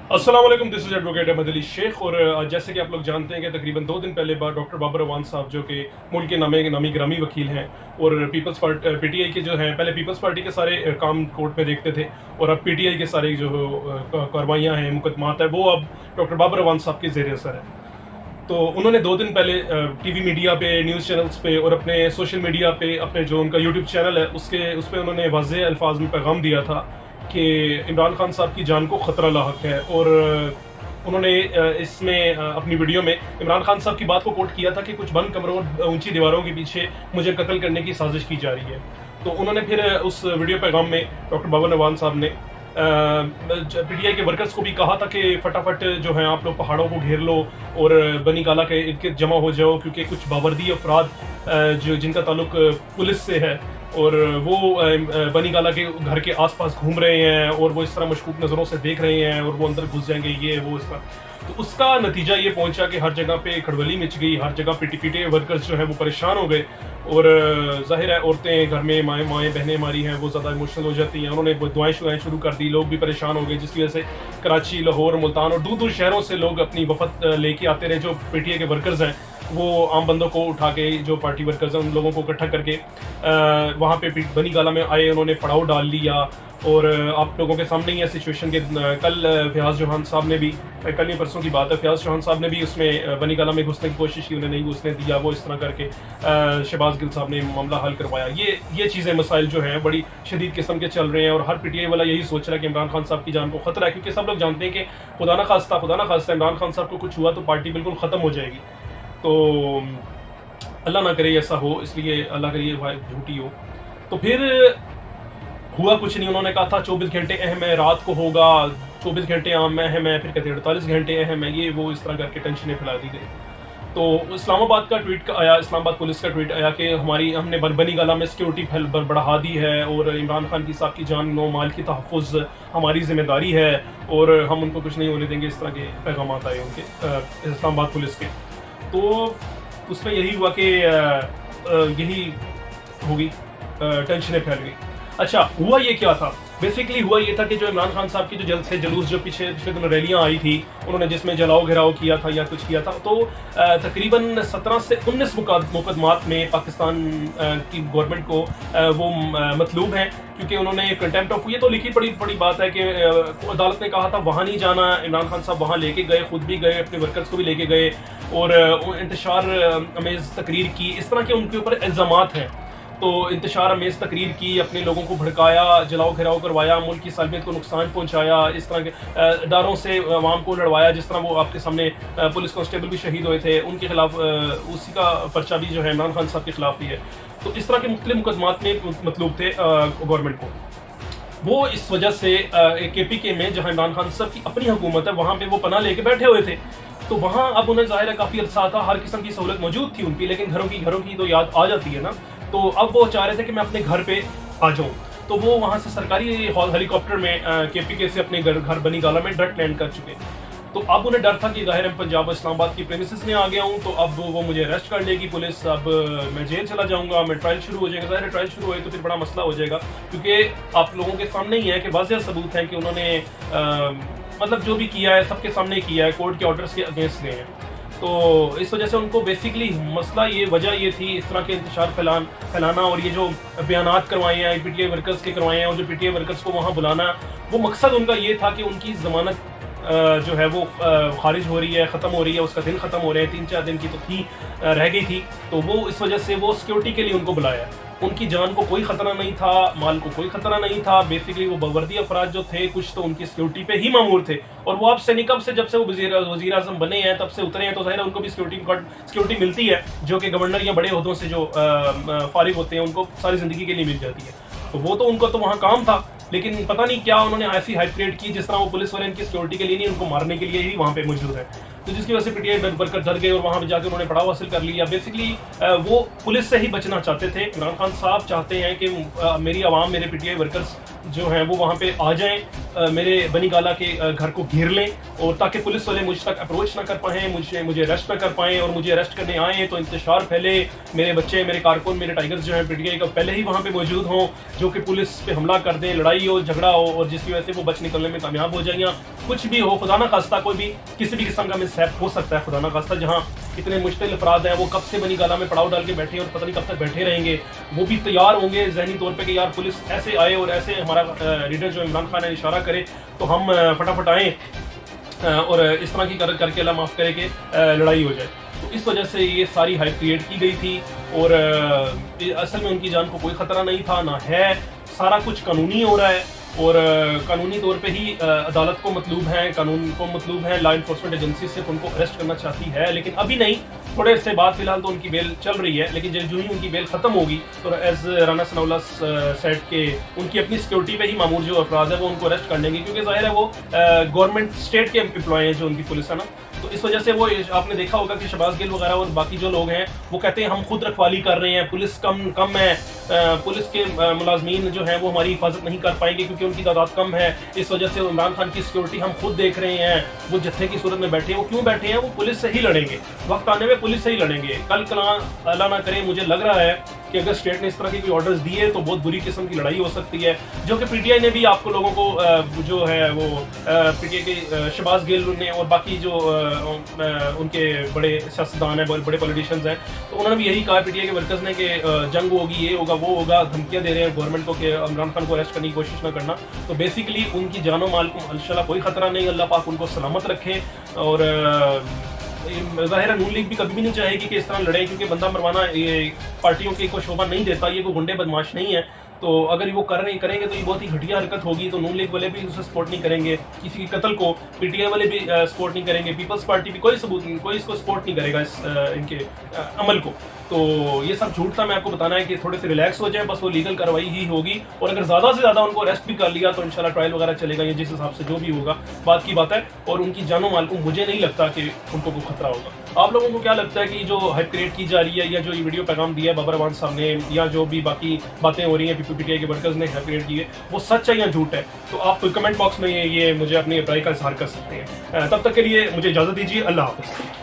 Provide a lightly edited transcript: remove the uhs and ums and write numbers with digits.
अस्सलाम वालेकुम, this is advocate Ahmed Ali Shaikh. और जैसे कि आप लोग जानते हैं कि तकरीबन 2 दिन पहले डॉक्टर बाबर अवान साहब जो कि मुल्क के नामी ग्रामी वकील हैं और पीपल्स पार्टी पीटीआई के जो हैं, पहले पीपल्स पार्टी के सारे काम कोर्ट में देखते थे और अब पीटीआई के सारे जो कार्रवाइयाँ हैं, मुकदमात है, वो अब डॉक्टर बाबर अवान साहब के ज़ेर असर है। तो उन्होंने 2 दिन पहले टीवी मीडिया पे, न्यूज़ चैनल्स पे और अपने सोशल मीडिया पे, अपने जो उनका यूट्यूब चैनल है उस पर उन्होंने वाज़ेह अल्फाज में पैगाम दिया था कि इमरान खान साहब की जान को ख़तरा लाहक है। और उन्होंने इसमें अपनी वीडियो में इमरान खान साहब की बात को कोट किया था कि कुछ बंद कमरों और ऊंची दीवारों के पीछे मुझे कत्ल करने की साजिश की जा रही है। तो उन्होंने फिर उस वीडियो पैगाम में डॉक्टर बाबर अवान साहब ने पीटीआई के वर्कर्स को भी कहा था कि फटाफट जो है आप लोग पहाड़ों को घेर लो और बनी गाला के इर्द गिर्द जमा हो जाओ, क्योंकि कुछ बावर्दी अफराद जो जिनका ताल्लुक पुलिस से है और वो बनी गाला के घर के आसपास घूम रहे हैं और वो इस तरह मशकूक नज़रों से देख रहे हैं और वो अंदर घुस जाएंगे, ये वो इस तरह। तो उसका नतीजा ये पहुंचा कि हर जगह पे खड़बली मच गई, हर जगह पीटे वर्कर्स जो है वो परेशान हो गए। और जाहिर है औरतें घर में माएँ बहनें हमारी हैं वो ज़्यादा इमोशनल हो जाती हैं, उन्होंने दुआएं शुरू कर दी, लोग भी परेशान हो गए, जिसकी वजह से कराची, लाहौर, मुल्तान और दूर दूर शहरों से लोग अपनी वफद लेके आते रहे। जो पीटीआई के वर्कर्स हैं वो आम बंदों को उठा के, जो पार्टी वर्कर्स हैं उन लोगों को इकट्ठा करके वहाँ पे बनी गाला में आए, उन्होंने पड़ाव डाल लिया। और आप लोगों के सामने ही है सिचुएशन के कल फयाज चौहान साहब ने भी, कल ही परसों की बात है, फयाज चौहान साहब ने भी उसमें बनी गाला में घुसने की कोशिश की, उन्हें नहीं घुसने दिया, वो इस तरह करके शहबाज गिल साहब ने मामला हल करवाया। ये चीज़ें मसाइल जो हैं बड़ी शदीद किस्म के चल रहे हैं और हर पीटीआई वाला यही सोच रहा है कि इमरान खान साहब की जान को ख़तरा है, क्योंकि सब लोग जानते हैं कि खुदा ना खास्ता इमरान खान साहब को कुछ हुआ तो पार्टी बिल्कुल ख़त्म हो जाएगी। तो अल्लाह ना करे ऐसा हो, इसलिए अल्लाह करे ये झूठी हो। तो फिर हुआ कुछ नहीं, उन्होंने कहा था 24 घंटे अहम है, रात को होगा, 24 घंटे अहम है, फिर कहते 48 घंटे अहम है, ये वो इस तरह करके टेंशनें फैला दी गई। तो इस्लामाबाद का ट्वीट आया, इस्लामाबाद पुलिस का ट्वीट आया कि हमने बनी गाला में सिक्योरिटी बढ़ा दी है और इमरान खान की साहब की जान नो माल की तहफ़्फ़ुज़ हमारी जिम्मेदारी है और हम उनको कुछ नहीं होने देंगे, इस तरह के पैगाम आए उनके इस्लामाबाद पुलिस के। तो उसमें यही हुआ कि यही होगी, टेंशनें फैल गई। अच्छा, हुआ ये क्या था? बेसिकली हुआ ये था कि जो इमरान खान साहब की जो जल्द से जुलूस जो पिछले दिनों रैलियां आई थी, उन्होंने जिसमें जलाओ घिराव किया था या कुछ किया था, तो तकरीबन 17 से 19 मुकदमात में पाकिस्तान की गवर्नमेंट को वो मतलूब हैं, क्योंकि उन्होंने कंटेम्प्ट ऑफ, ये तो लिखी पड़ी बात है कि अदालत ने कहा था वहाँ नहीं जाना, इमरान खान साहब वहाँ लेके गए, खुद भी गए, अपने वर्कर्स को भी लेके गए और इंतशार अमेज़ तकरीर की, इस तरह के उनके ऊपर इल्ज़ामात हैं। तो इंतशार अमेज़ तकरीर की, अपने लोगों को भड़काया, जलाओ घिराव करवाया, मुल्क की सालमियत को नुकसान पहुंचाया, इस तरह के इदारों से अवाम को लड़वाया, जिस तरह वो आपके सामने पुलिस कांस्टेबल भी शहीद हुए थे, उनके खिलाफ उसी का पर्चा भी जो है इमरान खान साहब के खिलाफ भी है। तो इस तरह के मुख्तलिफ मुकदमात में मतलूब थे गवर्नमेंट को। वो इस वजह से KPK में जहाँ इमरान खान साहब की अपनी हुकूमत है वहाँ पे वो पनाह लेके बैठे हुए थे। तो वहाँ अब उन्हें ज़ाहिर है काफ़ी अरसा था, हर किस्म की सहूलत मौजूद थी उनकी, लेकिन घरों की तो याद आ जाती है ना। तो अब वो चाह रहे थे कि मैं अपने घर पे आ जाऊँ, तो वो वहाँ से सरकारी हेलीकॉप्टर में KPK से अपने घर बनी गाला में डायरेक्ट लैंड कर चुके। तो अब उन्हें डर था कि ज़ाहिर है पंजाब इस्लामाबाद की प्रेमिसेस में आ गया हूँ, तो अब वो मुझे अरेस्ट कर लेगी पुलिस, अब मैं जेल चला जाऊँगा, मैं ट्रायल शुरू हो जाएगा। ज़ाहिर है ट्रायल शुरू हुए तो फिर बड़ा मसला हो जाएगा, क्योंकि आप लोगों के सामने ही है कि वाज़ेह सबूत है कि उन्होंने मतलब जो भी किया है सबके सामने किया है, कोर्ट के ऑर्डर्स के अगेंस्ट गए हैं। तो इस वजह से उनको बेसिकली मसला ये, वजह ये थी इस तरह के इंतशार फैलाना और ये जो बयानात करवाए हैं पीटीआई वर्कर्स के करवाए हैं और जो पीटीआई वर्कर्स को वहाँ बुलाना, वो मकसद उनका ये था कि उनकी ज़मानत जो है वो खारिज हो रही है, ख़त्म हो रही है, उसका दिन ख़त्म हो रहे हैं, 3-4 दिन की तो थी, रह गई थी। तो वो इस वजह से वो सिक्योरिटी के लिए उनको बुलाया। उनकी जान को कोई ख़तरा नहीं था, माल को कोई ख़तरा नहीं था, बेसिकली वो बावर्दी अफराद जो थे कुछ तो उनकी सिक्योरिटी पे ही मामूर थे। और वो अब से नहीं, कब से, जब से वो वज़ीर आज़म बने हैं तब से उतरे हैं, तो ज़ाहिर है उनको भी सिक्योरिटी मिलती है, जो कि गवर्नर या बड़े ओहदों से जो फारिग होते हैं उनको सारी ज़िंदगी के लिए मिल जाती है। तो वो तो उनको तो वहाँ काम था, लेकिन पता नहीं क्या उन्होंने ऐसी हाइप क्रिएट की, जिस तरह वो पुलिस वाले इनकी सिक्योरिटी के लिए नहीं, उनको मारने के लिए ही वहाँ पे मौजूद है। तो जिसकी वजह से पीटीआई वर्कर डर गए और वहाँ पे जाकर उन्होंने पड़ाव हासिल कर लिया। बेसिकली वो पुलिस से ही बचना चाहते थे। इमरान खान साहब चाहते हैं कि मेरी आवाम, मेरे पीटीआई वर्कर्स جو ہیں وہ وہاں پہ آ جائیں, میرے بنی گالا کے گھر کو گھیر لیں, اور تاکہ پولیس والے مجھ تک اپروچ نہ کر پائیں, مجھے اریسٹ نہ کر پائیں, اور مجھے اریسٹ کرنے آئیں تو انتشار پھیلے, میرے بچے, میرے کارکن, میرے ٹائگرز جو ہیں پی ٹی آئی کا پہلے ہی وہاں پہ موجود ہوں, جو کہ پولیس پہ حملہ کر دیں, لڑائی ہو, جھگڑا ہو, اور جس کی وجہ سے وہ بچ نکلنے میں کامیاب ہو جائیں, یا کچھ بھی ہو, خدا نہ خواستہ کوئی بھی کسی بھی قسم کا مس ہیپ ہو سکتا ہے, خدا نہ خواستہ. جہاں اتنے مشتعل افراد ہیں وہ کب سے بنی گالا میں پڑاؤ ڈال کے بیٹھے ہیں اور پتہ نہیں کب تک بیٹھے رہیں گے, وہ بھی تیار ہوں گے ذہنی طور پہ کہ یار پولیس ایسے آئے اور ایسے ہمارا لیڈر جو عمران خان ہے اشارہ کرے تو ہم فٹافٹ آئیں اور اس طرح کی کر کے اللہ معاف کرے کہ لڑائی ہو جائے. تو اس وجہ سے یہ ساری ہائپ کریٹ کی گئی تھی, اور اصل میں ان کی جان کو کوئی خطرہ نہیں تھا, نہ ہے. سارا کچھ قانونی ہو رہا ہے, اور قانونی طور پہ ہی عدالت کو مطلوب ہے, قانون کو مطلوب ہے, لا انفورسمنٹ ایجنسی صرف ان کو اریسٹ کرنا چاہتی ہے, لیکن ابھی نہیں, تھوڑے عرصے بعد. فی الحال تو ان کی بیل چل رہی ہے, لیکن جو ہی ان کی بیل ختم ہوگی تو ایز رانا ثناء اللہ سیٹ کے ان کی اپنی سیکورٹی پہ ہی مامور جو افراد ہیں وہ ان کو اریسٹ کر لیں گے, کیونکہ ظاہر ہے وہ گورنمنٹ اسٹیٹ کے امپلائی ہیں جو ان کی پولیس ہے نا. تو اس وجہ سے وہ آپ نے دیکھا ہوگا کہ شہباز گل وغیرہ اور باقی جو لوگ ہیں وہ کہتے ہیں ہم خود رکھوالی کر رہے ہیں, پولیس کم ہے, پولیس کے ملازمین جو ہیں وہ ہماری حفاظت نہیں کر پائیں گے کیونکہ ان کی تعداد کم ہے, اس وجہ سے عمران خان کی سیکورٹی ہم خود دیکھ رہے ہیں. وہ جتھے کی صورت میں بیٹھے ہیں, وہ کیوں بیٹھے ہیں؟ وہ پولیس سے ہی لڑیں گے, وقت آنے میں پولیس سے ہی لڑیں گے. کل اللہ نہ کرے, مجھے لگ رہا ہے کہ اگر اسٹیٹ نے اس طرح کے کوئی آرڈرز دیے تو بہت بری قسم کی لڑائی ہو سکتی ہے, جو کہ پی ٹی آئی نے بھی آپ کو لوگوں کو جو ہے وہ پی ٹی آئی کے شہباز گل نے اور باقی جو ان کے بڑے سیاستدان ہیں, بڑے پولیٹیشینز ہیں, تو انہوں نے بھی یہی کہا پی ٹی آئی کے ورکرز نے کہ جنگ ہوگی, یہ ہوگا, وہ ہوگا, دھمکیاں دے رہے ہیں گورنمنٹ کو کہ عمران خان کو اریسٹ کرنے کی کوشش نہ کرنا. تو بیسیکلی ان کی جان و مال کو انشاءاللہ کوئی خطرہ نہیں, اللہ پاک ان کو سلامت رکھے. اور ظاہر ہے نون لیگ بھی کبھی بھی نہیں چاہے گی کہ اس طرح لڑیں, کیونکہ بندہ مروانا یہ پارٹیوں کے کوئی شعبہ نہیں دیتا, یہ کوئی گنڈے بدماش نہیں ہے. تو اگر وہ کریں گے تو یہ بہت ہی گھٹیا حرکت ہوگی. تو نون لیگ والے بھی اسے سپورٹ نہیں کریں گے, کسی کے قتل کو پی ٹی آئی والے بھی سپورٹ نہیں کریں گے, پیپلز پارٹی بھی کوئی اس کو سپورٹ نہیں کرے گا اس ان کے عمل کو. تو یہ سب جھوٹ تھا, میں آپ کو بتانا ہے کہ تھوڑے سے ریلیکس ہو جائیں, بس وہ لیگل کارروائی ہی ہوگی, اور اگر زیادہ سے زیادہ ان کو اریسٹ بھی کر لیا تو انشاءاللہ ٹرائل وغیرہ چلے گا, یہ جس حساب سے جو بھی ہوگا بات کی بات ہے. اور ان کی جان و مال کو مجھے نہیں لگتا کہ ان کو کوئی خطرہ ہوگا. آپ لوگوں کو کیا لگتا ہے کہ جو ہائپ کریٹ کی جا رہی ہے, یا جو یہ ویڈیو پیغام دیا ہے بابر اعوان صاحب نے, یا جو بھی باقی باتیں ہو رہی ہیں پی ٹی آئی کے ورکرز نے ہائپ کریٹ کی ہے, وہ سچ ہے یا جھوٹ ہے؟ تو آپ کمنٹ باکس میں یہ مجھے اپنی رائے کا اظہار کر سکتے ہیں. تب تک کے لیے مجھے اجازت دیجیے, اللہ حافظ.